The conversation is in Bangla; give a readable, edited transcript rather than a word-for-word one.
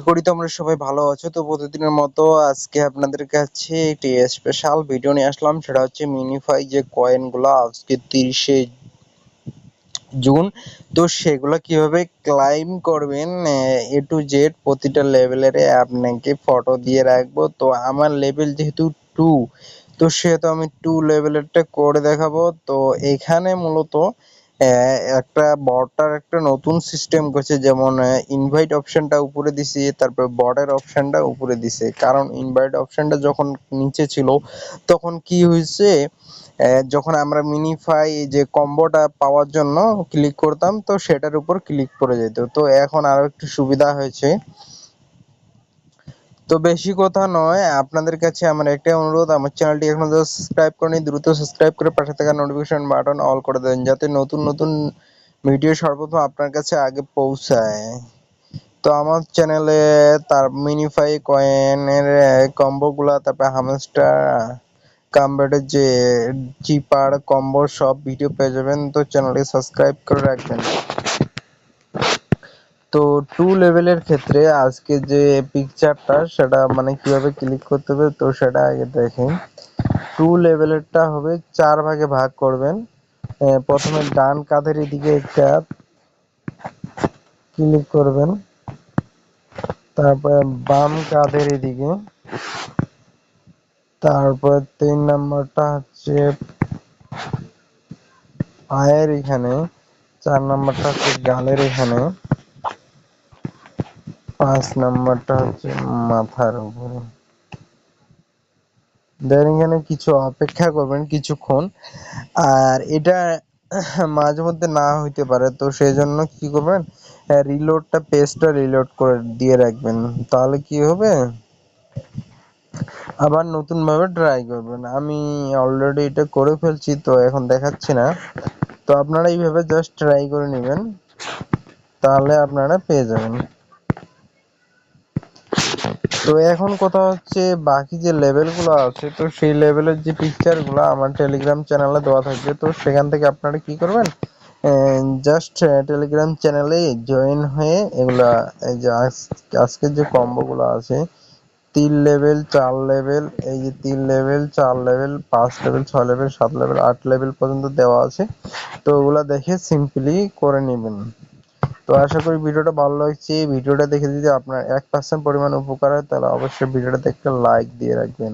করি তোমরা সবাই ভালো আছো। তো প্রতিদিনের মতো আজকে আপনাদের কাছে একটি স্পেশাল ভিডিও নিয়ে আসলাম। সেটা হচ্ছে মিনিফাই যে কয়েনগুলো আজকে 30শে জুন, তো সেগুলো কিভাবে ক্লাইম করবেন এ টু জেড প্রতিটা লেভেলের আপনাকে ফটো দিয়ে রাখবো। তো আমার লেভেল যেহেতু 2, তো সেহেতু আমি 2 লেভেলেরটা করে দেখাবো। তো এখানে মূলত একটা বটের একটা নতুন সিস্টেম করছে, যেমন ইনভাইট অপশনটা উপরে দিছে, তারপর বটের অপশনটা উপরে দিছে। কারণ ইনভাইট অপশনটা যখন নিচে ছিল তখন কি হয়েছে, যখন আমরা মিনিফাই যে কম্বোটা পাওয়ার জন্য ক্লিক করতাম তো সেটার উপর ক্লিক করে যেত। তো এখন আরো একটু সুবিধা হয়েছে। তো বেশি কথা নয়, আপনাদের কাছে আমার একটাই অনুরোধ, আমার চ্যানেলটি এখনো যারা সাবস্ক্রাইব করেনি দ্রুত সাবস্ক্রাইব করে পাশে থাকা নোটিফিকেশন বাটন অল করে দেন, যাতে নতুন নতুন ভিডিও সর্বপ্রথম আপনার কাছে আগে পৌঁছায়। তো আমার চ্যানেলে তার মিনিফাই কয়েনের কম্বো গুলা, তারপর হামস্টার কামব্যাটের যে চিপার কম্বো সব ভিডিও পেয়ে যাবেন। তো চ্যানেলটি সাবস্ক্রাইব করে রাখবেন। তো 2 লেভেলের ক্ষেত্রে আজকে যে পিকচারটা সেটা মানে কিভাবে ক্লিক করতে হবে তো সেটা আগে দেখেন। 2 লেভেলেরটা হবে 4 ভাগে ভাগ করবেন। প্রথমে ডান কাঁধের দিকে একটা ক্লিক করবেন, তারপরে বাম কাঁধের দিকে, তারপর 3 নাম্বারটা হচ্ছে পায়ের এখানে, 4 নাম্বারটা হচ্ছে গালের এখানে, 5 নাম্বারটা হচ্ছে মাথার উপরে। দেন এখানে কিছু অপেক্ষা করবেন কিছুক্ষণ। আর এটা মাঝে মধ্যে না হইতে পারে, তো সেই জন্য কি করবেন, রিলোডটা পেজটা রিলোড করে দিয়ে রাখবেন। তাহলে কি হবে, আবার নতুন ভাবে ট্রাই করবেন। আমি অলরেডি এটা করে ফেলছি তো এখন দেখাচ্ছি না। তো আপনারা এইভাবে জাস্ট ট্রাই করে নেবেন, তাহলে আপনারা পেয়ে যাবেন। তো এখন কথা হচ্ছে বাকি যে লেভেলগুলো আছে, তো সেই লেভেলের যে পিকচারগুলো আমার টেলিগ্রাম চ্যানেলে দেওয়া থাকবে। তো সেখান থেকে আপনারা কি করবেন, জাস্ট টেলিগ্রাম চ্যানেলে জয়েন হয়ে এগুলা, এই যে আজকের যে কম্বোগুলো আছে 3 লেভেল 4 লেভেল, এই যে 3 level 4 level 5 level 6 level 7 level 8 level পর্যন্ত দেওয়া আছে। তো ওগুলা দেখে সিম্পলি করে নেবেন। তো আশা করি ভিডিওটা ভালো লাগছে। ভিডিওটা দেখে যদি আপনার 1% পরিমাণ উপকার হয় তাহলে অবশ্যই ভিডিওটাতে একটা লাইক দিয়ে রাখবেন।